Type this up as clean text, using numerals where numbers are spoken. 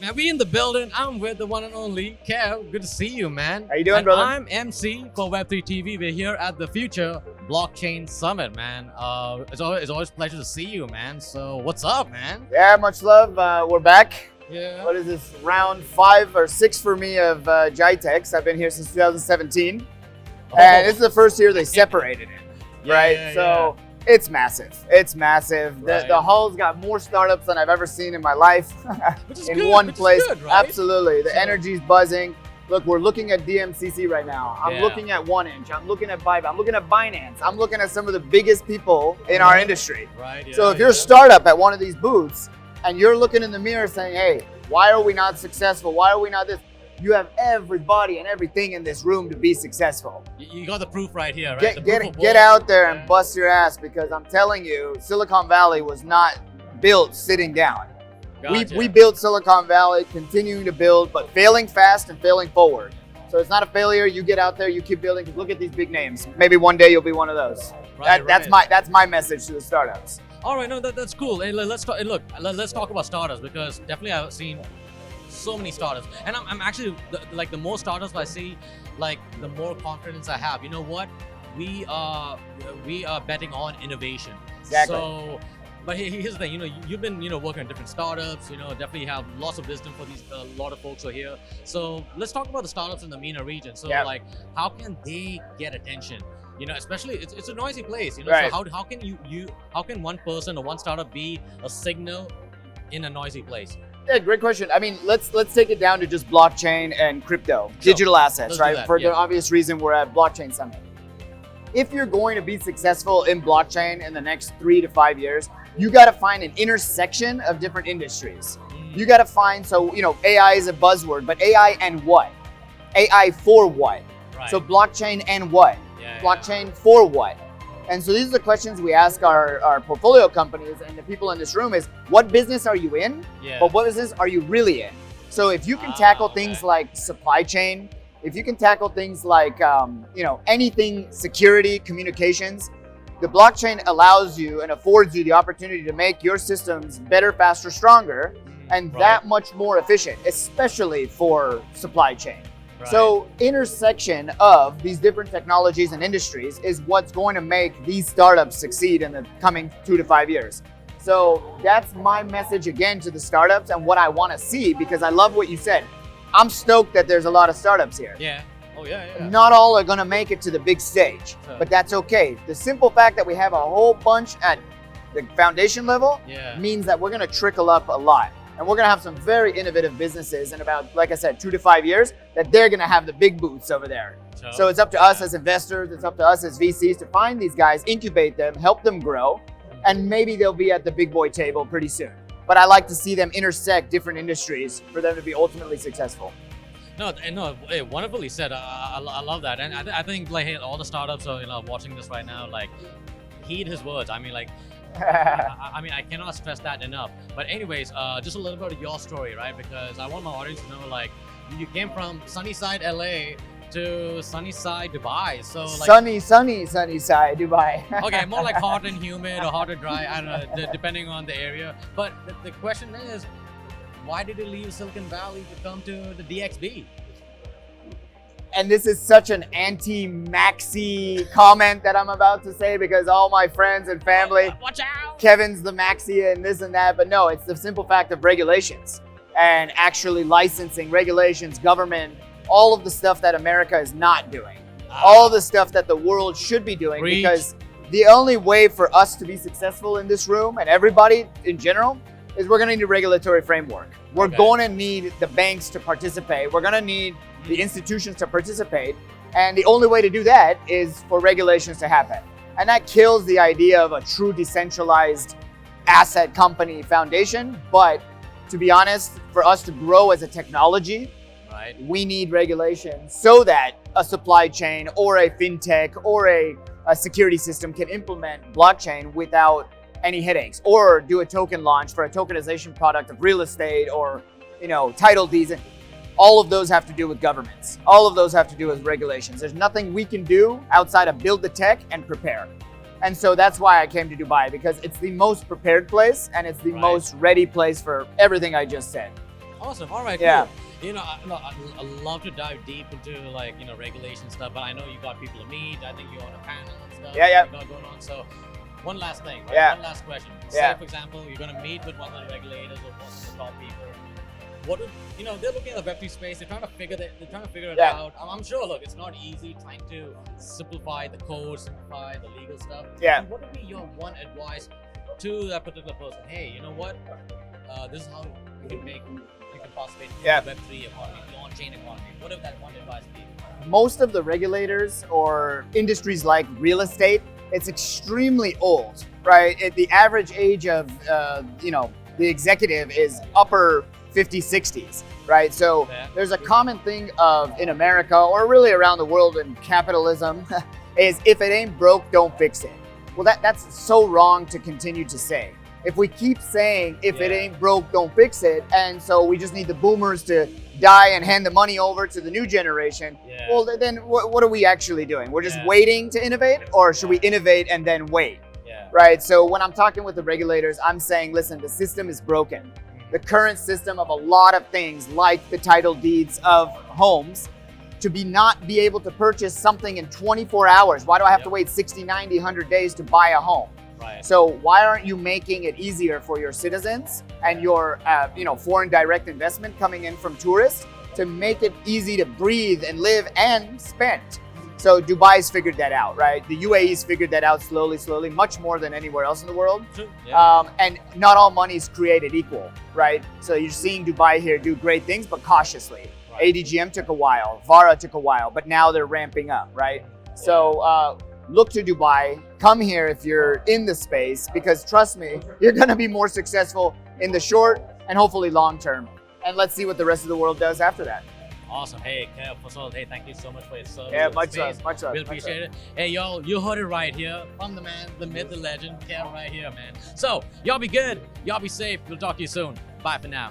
Man, we in the building. I'm with the one and only Kev. Good to see you, man. How you doing, and brother? I'm MC for Web3 TV. We're here at the Future Blockchain Summit, man. It's always a pleasure to see you, man. So what's up, man? Yeah, much love. We're back. Yeah. What is this, round 5 or 6 for me of GITEX? I've been here since 2017. And this is the first year they separated it, right? So it's massive. It's massive. Right. The hall's got more startups than I've ever seen in my life Which is in good, one which is place. good, right? Absolutely. The So- energy's buzzing. Look, we're looking at DMCC right now. I'm Yeah. looking at 1inch. I'm looking at Bybit. I'm looking at Binance. I'm looking at some of the biggest people in our industry. Right. Yeah, So if you're a startup at one of these booths and you're looking in the mirror saying, hey, why are we not successful? Why are we not this? You have everybody and everything in this room to be successful. You got the proof right here, right? The Get proof of get work. out there Yeah. and bust your ass, because I'm telling you, Silicon Valley was not built sitting down. Gotcha. We built Silicon Valley, continuing to build, but failing fast and failing forward. So it's not a failure. You get out there, you keep building. Look at these big names. Maybe one day you'll be one of those. Right, That's my message to the startups. All right, no, that's cool. Hey, let's talk. Look, let's talk about startups, because definitely I've seen so many startups, and I'm actually the more startups I see, like the more confidence I have. You know what? We are betting on innovation. Exactly. So, but here's the thing. You know, you've been working on different startups. You know, definitely have lots of wisdom for these. A lot of folks are here. So let's talk about the startups in the MENA region. So like, how can they get attention? You know, especially it's a noisy place. You know, Right. so how can how can one person or one startup be a signal in a noisy place? Yeah, great question. I mean, let's take it down to just blockchain and crypto, Sure. digital assets, Let's do right? that, For yeah. the obvious reason we're at Blockchain Summit. If you're going to be successful in blockchain in the next 3 to 5 years, you got to find an intersection of different industries. You got to find, so, AI is a buzzword, but AI and what? AI for what? Right. So blockchain and what? Yeah, Blockchain for what? And so these are the questions we ask our portfolio companies and the people in this room is, what business are you in? Yeah. But what business are you really in? So if you can tackle things okay. like supply chain, if you can tackle things like, anything security, communications, the blockchain allows you and affords you the opportunity to make your systems better, faster, stronger, and right. that much more efficient, especially for supply chain. Right. So intersection of these different technologies and industries is what's going to make these startups succeed in the coming 2 to 5 years. So that's my message again to the startups and what I want to see, because I love what you said. I'm stoked that there's a lot of startups here. Yeah. Oh yeah. Not all are going to make it to the big stage, Sure. but that's okay. The simple fact that we have a whole bunch at the foundation level Yeah. means that we're going to trickle up a lot. And we're going to have some very innovative businesses in about, like I said, 2 to 5 years, that they're going to have the big booths over there. Sure. So it's up to us as investors, it's up to us as VCs to find these guys, incubate them, help them grow, and maybe they'll be at the big boy table pretty soon. But I like to see them intersect different industries for them to be ultimately successful. No, hey, wonderfully said. I love that, and I think like, hey, all the startups are watching this right now. Like, heed his words. I mean, like, I cannot stress that enough. But anyways, just a little bit of your story, right? Because I want my audience to know, like, you came from sunny side LA to sunny side Dubai. So like, sunny side Dubai. okay, more like hot and humid or hot and dry. I don't know, depending on the area. But the question is, why did you leave Silicon Valley to come to the DXB? And this is such an anti-maxi comment that I'm about to say, because all my friends and family, Watch out! Kevin's the maxi and this and that, but no, it's the simple fact of regulations and actually licensing, regulations, government, all of the stuff that America is not doing, all the stuff that the world should be doing. Preach. Because the only way for us to be successful in this room, and everybody in general, is we're going to need a regulatory framework. We're going to need the banks to participate. We're going to need the institutions to participate. And the only way to do that is for regulations to happen. And that kills the idea of a true decentralized asset company foundation. But to be honest, for us to grow as a technology, Right. we need regulation so that a supply chain or a fintech or a security system can implement blockchain without any headaches, or do a token launch for a tokenization product of real estate, or title deeds. All of those have to do with governments. All of those have to do with regulations. There's nothing we can do outside of build the tech and prepare. And so that's why I came to Dubai, because it's the most prepared place and it's the Right. most ready place for everything I just said. Awesome. All right. Yeah. Cool. I love to dive deep into like regulation stuff, but I know you got people to meet. I think you're on a panel and stuff. Yeah. You got going on. So, one last thing. Right? Yeah. One last question. Yeah. Say, for example, you're going to meet with one of the regulators or one of the top people. What would, they're looking at the Web3 space. They're trying to figure it Yeah. out. I'm sure. Look, it's not easy trying to simplify the code, simplify the legal stuff. Yeah. And what would be your one advice to that particular person? Hey, you know what? This is how you can participate in Yeah. the Web3 economy, the on-chain economy. What would that one advice be? Most of the regulators or industries like real estate, it's extremely old, right? The average age of, the executive is upper 50s, 60s, right? So Yeah. there's a common thing in America or really around the world in capitalism is if it ain't broke, don't fix it. Well, that's so wrong to continue to say. If we keep saying if it Yeah. ain't broke, don't fix it, and so we just need the boomers to die and hand the money over to the new generation, Yeah. well, then what are we actually doing? We're just Yeah. waiting to innovate, or should we innovate and then wait? Yeah. Right? So when I'm talking with the regulators, I'm saying, listen, the system is broken. The current system of a lot of things, like the title deeds of homes, to not be able to purchase something in 24 hours. Why do I have to Yep. wait 60, 90, 100 days to buy a home? Right. So why aren't you making it easier for your citizens and your foreign direct investment coming in from tourists to make it easy to breathe and live and spend? So Dubai's figured that out, right? The UAE's figured that out slowly, much more than anywhere else in the world. True. Yeah. And not all money is created equal, right? So you're seeing Dubai here do great things, but cautiously. Right. ADGM took a while, Vara took a while, but now they're ramping up, right? So look to Dubai, come here if you're in the space, because trust me, you're gonna be more successful in the short and hopefully long term. And let's see what the rest of the world does after that. Awesome. Hey, Kev, first of all, hey, thank you so much for your service. Yeah, in much space. love, much love. Really much appreciate love. it. Hey, y'all, you heard it right here from the man, the myth, the legend, Kev, right here, man. So, y'all be good. Y'all be safe. We'll talk to you soon. Bye for now.